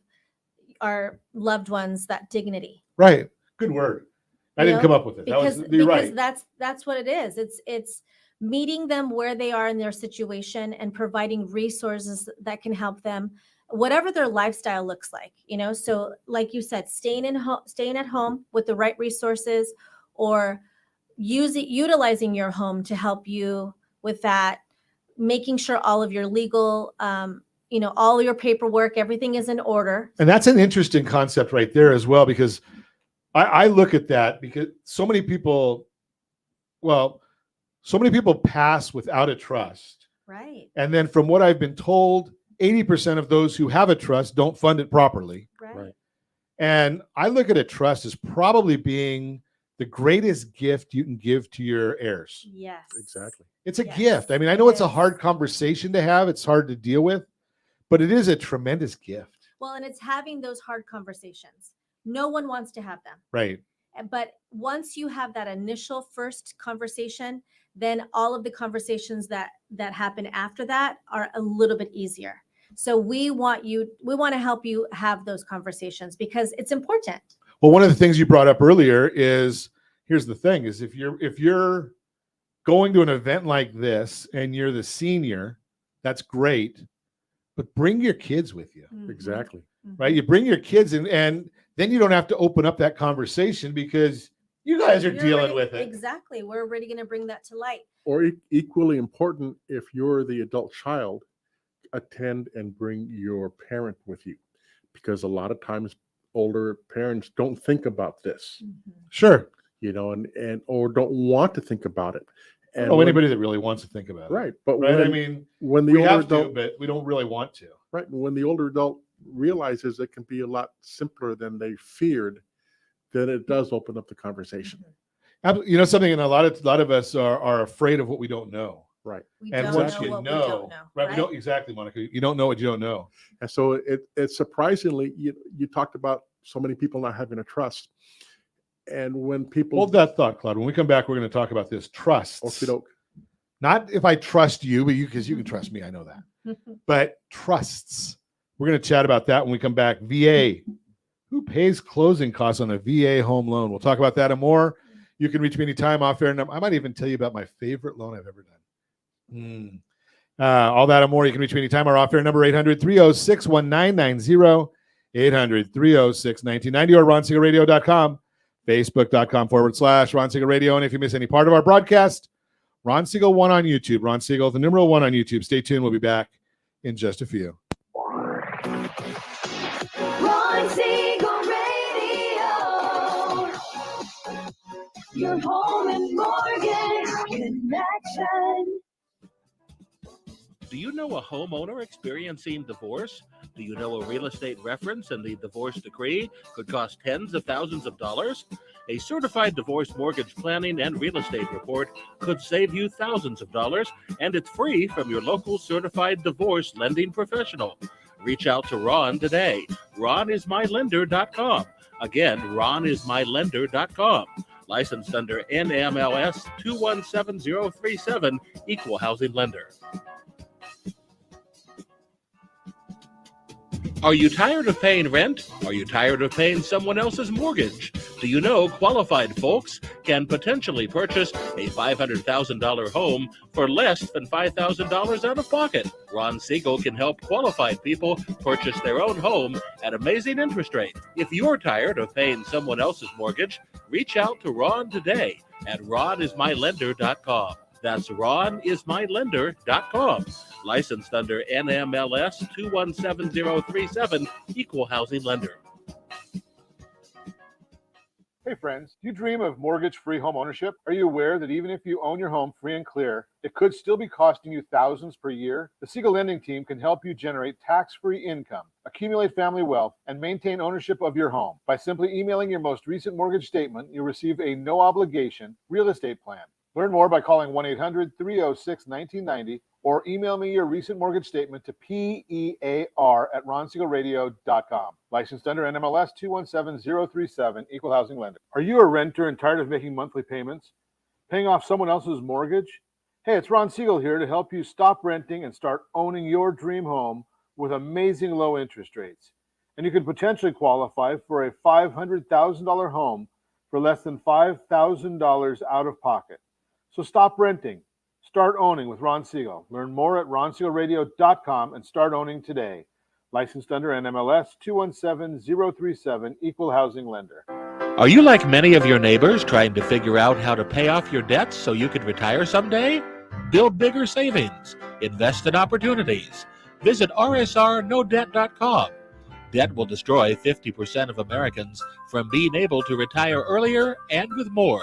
our loved ones that dignity. Right. Good word. I didn't come up with it. Because You're right. that's what it is. It's meeting them where they are in their situation and providing resources that can help them, whatever their lifestyle looks like. So like you said, staying at home with the right resources, or utilizing your home to help you with that, making sure all of your legal, all your paperwork, everything is in order. And that's an interesting concept right there as well, because I look at that because so many people pass without a trust. Right. And then from what I've been told, 80% of those who have a trust don't fund it properly. Right. And I look at a trust as probably being the greatest gift you can give to your heirs. Yes. Exactly. It's a gift. I mean, I know it's a hard conversation to have. It's hard to deal with, but it is a tremendous gift. Well, and it's having those hard conversations. No one wants to have them. Right. But once you have that initial first conversation, then all of the conversations that happen after that are a little bit easier. So we want to help you have those conversations because it's important. Well, one of the things you brought up earlier is, here's the thing, is if you're going to an event like this and you're the senior, that's great, but bring your kids with you. Mm-hmm. Exactly. Right? You bring your kids in, and then you don't have to open up that conversation because you guys are dealing with it. Exactly. We're already going to bring that to light. Or equally important, if you're the adult child, attend and bring your parent with you, because a lot of times older parents don't think about this. Mm-hmm. Sure. And or don't want to think about it. And anybody that really wants to think about it. Right. But right? when the we older have adult, to, but we don't really want to. Right. And when the older adult realizes it can be a lot simpler than they feared, then it does open up the conversation. Something, and a lot of us are afraid of what we don't know. Right. And once you know, right, we don't exactly, Monica. You don't know what you don't know. And so it's surprisingly, you talked about so many people not having a trust. And when people hold that thought, Claude. When we come back, we're going to talk about this trusts. Okey-doke. Not if I trust you, but because you can trust me, I know that. But trusts. We're going to chat about that when we come back. VA. Who pays closing costs on a VA home loan? We'll talk about that and more. You can reach me anytime off air. I might even tell you about my favorite loan I've ever done. All that and more. You can reach me anytime. Our off air number 800-306-1990, 800-306-1990, or RonSiegelRadio.com, Facebook.com/Ron Siegel Radio. And if you miss any part of our broadcast, Ron Siegel 1 on YouTube. Ron Siegel, the numeral 1 on YouTube. Stay tuned. We'll be back in just a few. Ron Siegel Radio, your home and mortgage connection. Do you know a homeowner experiencing divorce? Do you know a real estate reference and the divorce decree could cost tens of thousands of dollars? A certified divorce mortgage planning and real estate report could save you thousands of dollars, and it's free from your local certified divorce lending professional. Reach out to Ron today. RonIsMyLender.com. Again, RonIsMyLender.com. Licensed under NMLS 217037, Equal Housing Lender. Are you tired of paying rent? Are you tired of paying someone else's mortgage? Do you know qualified folks can potentially purchase a $500,000 home for less than $5,000 out of pocket? Ron Siegel can help qualified people purchase their own home at amazing interest rates. If you're tired of paying someone else's mortgage, reach out to Ron today at RonIsMyLender.com. That's RonIsMyLender.com. Licensed under NMLS 217037, Equal Housing Lender. Hey friends, do you dream of mortgage-free home ownership? Are you aware that even if you own your home free and clear, it could still be costing you thousands per year? The Siegel Lending Team can help you generate tax-free income, accumulate family wealth, and maintain ownership of your home. By simply emailing your most recent mortgage statement, you'll receive a no-obligation real estate plan. Learn more by calling 1-800-306-1990 or email me your recent mortgage statement to PEAR@ronsiegelradio.com. Licensed under NMLS 217037, Equal Housing Lender. Are you a renter and tired of making monthly payments? Paying off someone else's mortgage? Hey, it's Ron Siegel here to help you stop renting and start owning your dream home with amazing low interest rates. And you could potentially qualify for a $500,000 home for less than $5,000 out of pocket. So stop renting. Start owning with Ron Siegel. Learn more at ronsiegelradio.com and start owning today. Licensed under NMLS 217037, Equal Housing Lender. Are you like many of your neighbors trying to figure out how to pay off your debts so you can retire someday? Build bigger savings. Invest in opportunities. Visit rsrnodebt.com. Debt will destroy 50% of Americans from being able to retire earlier and with more.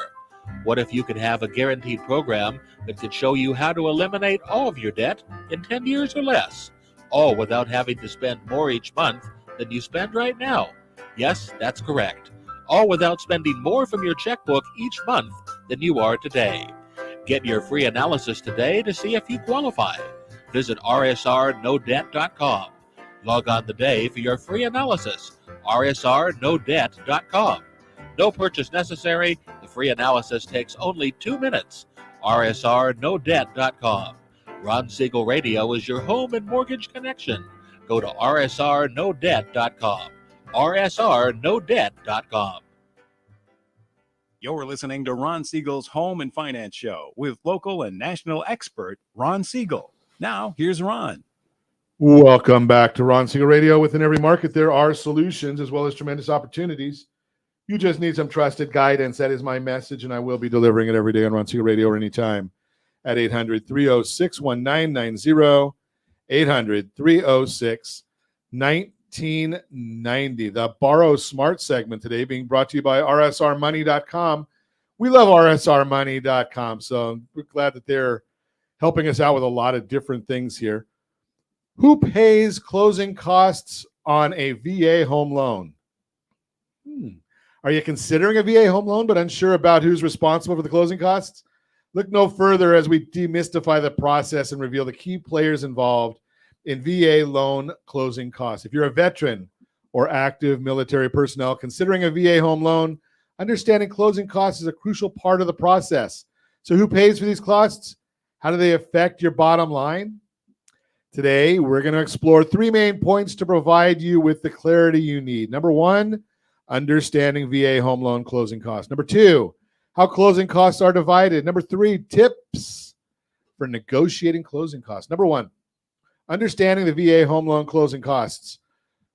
What if you could have a guaranteed program that could show you how to eliminate all of your debt in 10 years or less, all without having to spend more each month than you spend right now? Yes, that's correct. All without spending more from your checkbook each month than you are today. Get your free analysis today to see if you qualify. Visit rsrnodebt.com. Log on today for your free analysis. rsrnodebt.com. No purchase necessary. The free analysis takes only 2 minutes. rsrnodebt.com. Ron Siegel Radio is your home and mortgage connection. Go to rsrnodebt.com. rsrnodebt.com. You're listening to Ron Siegel's Home and Finance Show with local and national expert Ron Siegel. Now, here's Ron. Welcome back to Ron Siegel Radio. Within every market, there are solutions as well as tremendous opportunities. You just need some trusted guidance. That is my message, and I will be delivering it every day on Ron Siegel Radio or anytime at 800-306-1990, 800-306-1990. The Borrow Smart segment today being brought to you by rsrmoney.com. We love rsrmoney.com, so we're glad that they're helping us out with a lot of different things here. Who pays closing costs on a VA home loan? Are you considering a VA home loan but unsure about who's responsible for the closing costs? Look no further as we demystify the process and reveal the key players involved in VA loan closing costs. If you're a veteran or active military personnel considering a VA home loan, understanding closing costs is a crucial part of the process. So who pays for these costs? How do they affect your bottom line? Today, we're going to explore 3 main points to provide you with the clarity you need. Number 1, understanding VA home loan closing costs. Number 2, how closing costs are divided. Number 3, tips for negotiating closing costs. Number 1, understanding the VA home loan closing costs.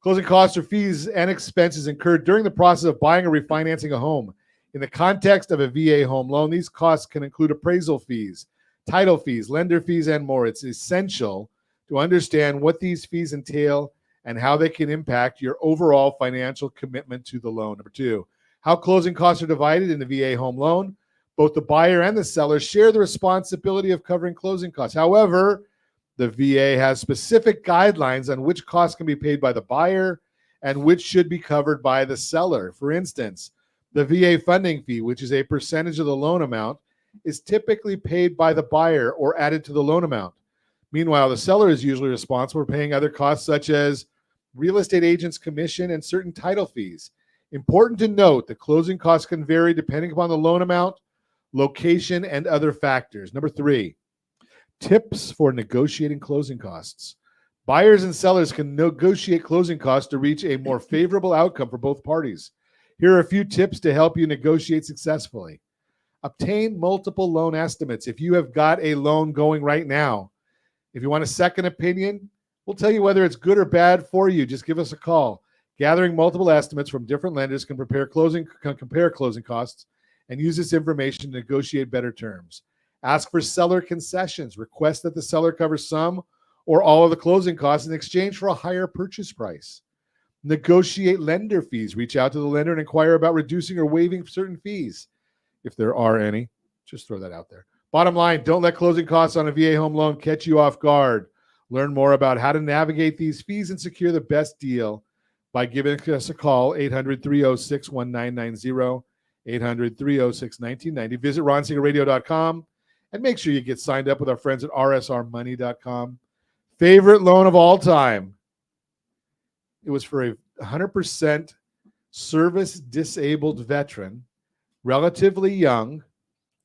Closing costs are fees and expenses incurred during the process of buying or refinancing a home. In the context of a VA home loan, these costs can include appraisal fees, title fees, lender fees, and more. It's essential to understand what these fees entail and how they can impact your overall financial commitment to the loan. Number 2, how closing costs are divided in the VA home loan. Both the buyer and the seller share the responsibility of covering closing costs. However, the VA has specific guidelines on which costs can be paid by the buyer and which should be covered by the seller. For instance, the VA funding fee, which is a percentage of the loan amount, is typically paid by the buyer or added to the loan amount. Meanwhile, the seller is usually responsible for paying other costs such as real estate agent's commission and certain title fees. Important to note that closing costs can vary depending upon the loan amount, location, and other factors. Number 3, tips for negotiating closing costs. Buyers and sellers can negotiate closing costs to reach a more favorable outcome for both parties. Here are a few tips to help you negotiate successfully. Obtain multiple loan estimates. If you have got a loan going right now, if you want a second opinion, we'll tell you whether it's good or bad for you. Just give us a call. Gathering multiple estimates from different lenders can compare closing costs and use this information to negotiate better terms. Ask for seller concessions. Request that the seller cover some or all of the closing costs in exchange for a higher purchase price. Negotiate lender fees. Reach out to the lender and inquire about reducing or waiving certain fees. If there are any, just throw that out there. Bottom line, don't let closing costs on a VA home loan catch you off guard. Learn more about how to navigate these fees and secure the best deal by giving us a call, 800-306-1990, 800-306-1990. Visit ronsiegelradio.com And make sure you get signed up with our friends at rsrmoney.com. Favorite loan of all time. It was for a 100% service disabled veteran, relatively young,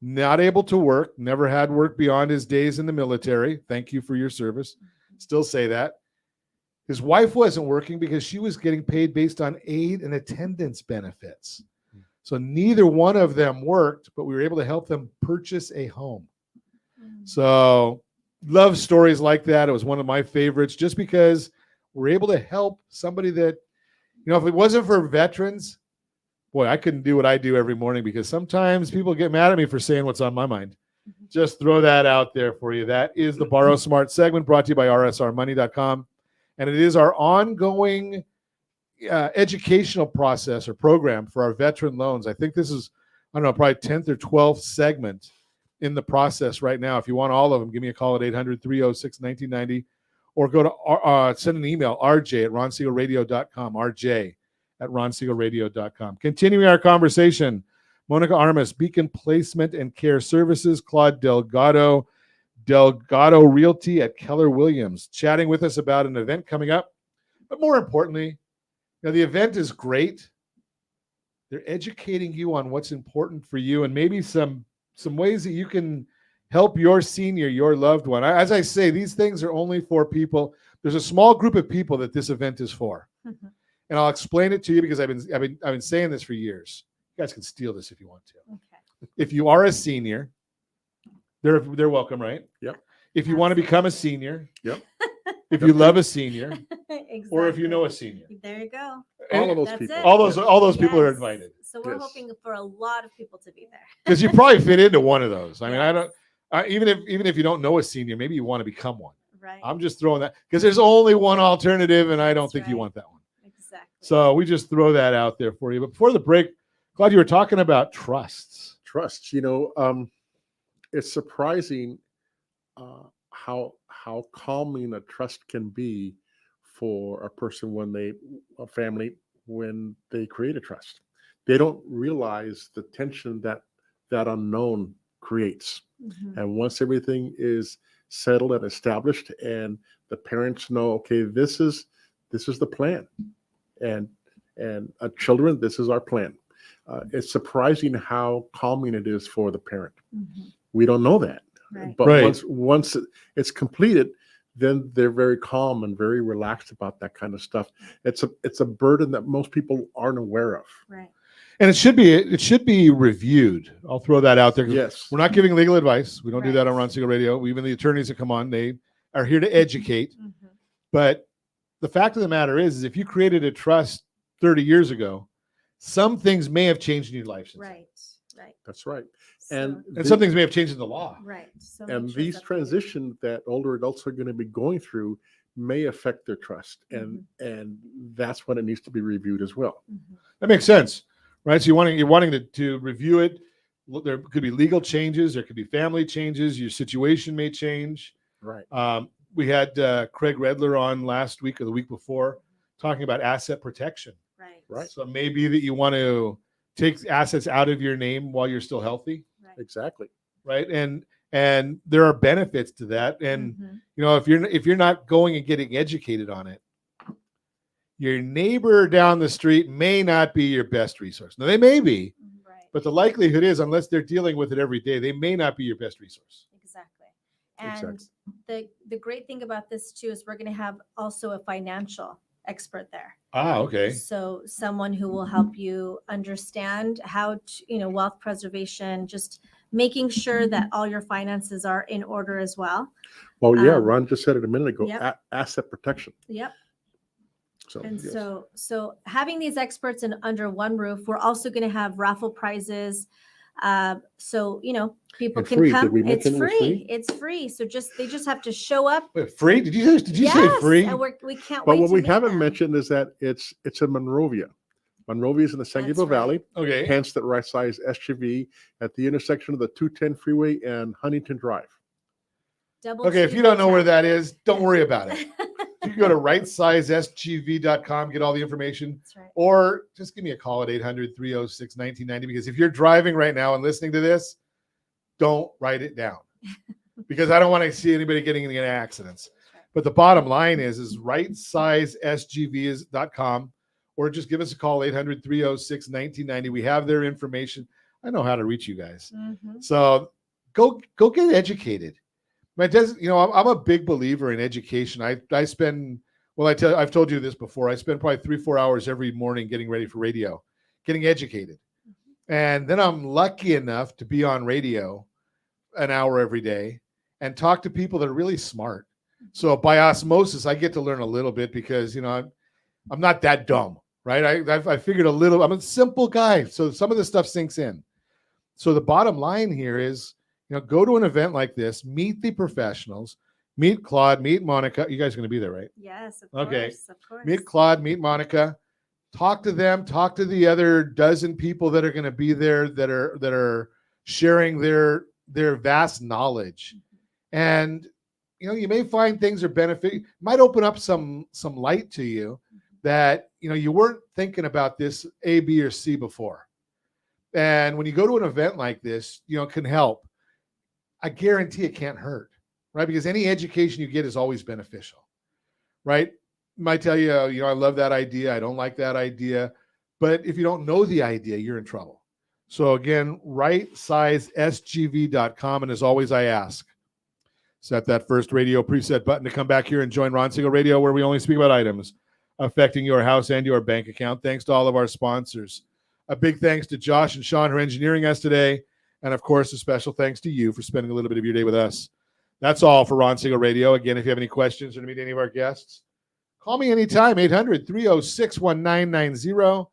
not able to work, never had work beyond his days in the military. Thank you for your service. Still say that. His wife wasn't working because she was getting paid based on aid and attendance benefits. So neither one of them worked, but we were able to help them purchase a home. So love stories like that. It was one of my favorites just because we're able to help somebody that, if it wasn't for veterans, boy, I couldn't do what I do every morning because sometimes people get mad at me for saying what's on my mind. Just throw that out there for you. That is the Borrow Smart segment brought to you by rsrmoney.com. And it is our ongoing educational process or program for our veteran loans. I think this is, probably 10th or 12th segment in the process right now. If you want all of them, give me a call at 800-306-1990 or go to send an email, rj@ronsiegelradio.com, rj@ronsiegelradio.com. Continuing our conversation, Monica Armas, Beacon Placement and Care Services, Claude Delgado Realty at Keller Williams, chatting with us about an event coming up. But more importantly, the event is great. They're educating you on what's important for you and maybe some ways that you can help your senior, your loved one. As I say, these things are only for people. There's a small group of people that this event is for. And I'll explain it to you because I've been saying this for years. You guys can steal this if you want to. Okay. If you are a senior, they're welcome, right? Yep. If you want to become a senior, yep. If you love a senior, Exactly. or if you know a senior, there you go. All of those That's people. it. all those people are invited. So we're hoping for a lot of people to be there. Because you probably fit into one of those. I mean, even if you don't know a senior, maybe you want to become one. Right. I'm just throwing that because there's only one alternative, and I don't think you want that one. Exactly. So we just throw that out there for you. But before the break, Claude, you were talking about trusts. Trusts, it's surprising how calming a trust can be for a person a family when they create a trust. They don't realize the tension that unknown creates. And once everything is settled and established and the parents know, okay, this is the plan, and children, this is our plan. It's surprising how calming it is for the parent. We don't know that. Right. But once it's completed, then they're very calm and very relaxed about that kind of stuff. It's a burden that most people aren't aware of. Right. And it should be reviewed. I'll throw that out there. Yes. We're not giving legal advice. We don't do that on Ron Siegel Radio. Even the attorneys that come on, they are here to educate. But the fact of the matter is if you created a trust 30 years ago, some things may have changed in your life since. Right. That's right. And some things may have changed in the law. Right. So and these transitions that older adults are going to be going through may affect their trust, and that's when it needs to be reviewed as well. That makes sense, right? So you're wanting to review it. There could be legal changes. There could be family changes. Your situation may change. Right. We had Craig Redler on last week or the week before talking about asset protection. Right. So maybe that you want to take assets out of your name while you're still healthy. Exactly. Right. And there are benefits to that. And if you're not going and getting educated on it, your neighbor down the street may not be your best resource. Now they may be, but the likelihood is, unless they're dealing with it every day, they may not be your best resource. Exactly. And the great thing about this too is we're going to have also a financial expert there. Okay. So someone who will help you understand how to, wealth preservation, just making sure that all your finances are in order as well. Well, yeah, Ron just said it a minute ago, asset protection. Yep. So, and so having these experts under one roof, we're also going to have raffle prizes. So people and can free. come. Did we It's mention it was free. It's free. So they just have to show up. Wait, free? Did you say free? And we can't But wait. what to we meet haven't them. mentioned is that it's in Monrovia. Monrovia is in the San Gabriel Valley. Okay. Hence the right size SUV at the intersection of the 210 freeway and Huntington Drive. Okay, if you don't know where that is, don't worry about it. You can go to rightsizesgv.com, get all the information. That's right. Or just give me a call at 800-306-1990, because if you're driving right now and listening to this, don't write it down. because I don't want to see anybody getting in any accidents. But the bottom line is rightsizesgv.com, or just give us a call, 800-306-1990. We have their information. I know how to reach you guys. So go get educated. I'm a big believer in education. I spend, I've told you this before. I spend probably 3-4 hours every morning getting ready for radio, getting educated. And then I'm lucky enough to be on radio an hour every day and talk to people that are really smart. So by osmosis, I get to learn a little bit because, I'm not that dumb, right? I figured a little. I'm a simple guy, so some of this stuff sinks in. So the bottom line here is, go to an event like this, meet the professionals, meet Claude, meet Monica. You guys are going to be there, right? Yes, of Okay. course, of course. Meet Claude, meet Monica, talk to them, talk to the other dozen people that are going to be there that are sharing their vast knowledge. And you may find things are might open up some light to you that you weren't thinking about this A, B, or C before. And when you go to an event like this, it can help. I guarantee it can't hurt, right? Because any education you get is always beneficial, right? Might tell you, I love that idea. I don't like that idea. But if you don't know the idea, you're in trouble. So again, rightsizesgv.com. And as always, I ask, set that first radio preset button to come back here and join Ron Siegel Radio, where we only speak about items affecting your house and your bank account. Thanks to all of our sponsors. A big thanks to Josh and Sean who are engineering us today. And of course, a special thanks to you for spending a little bit of your day with us. That's all for Ron Siegel Radio. Again, if you have any questions or to meet any of our guests, call me anytime, 800-306-1990,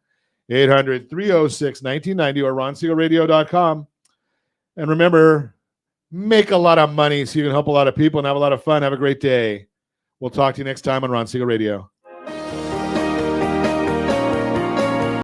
800-306-1990, or ronsiegelradio.com. And remember, make a lot of money so you can help a lot of people and have a lot of fun. Have a great day. We'll talk to you next time on Ron Siegel Radio.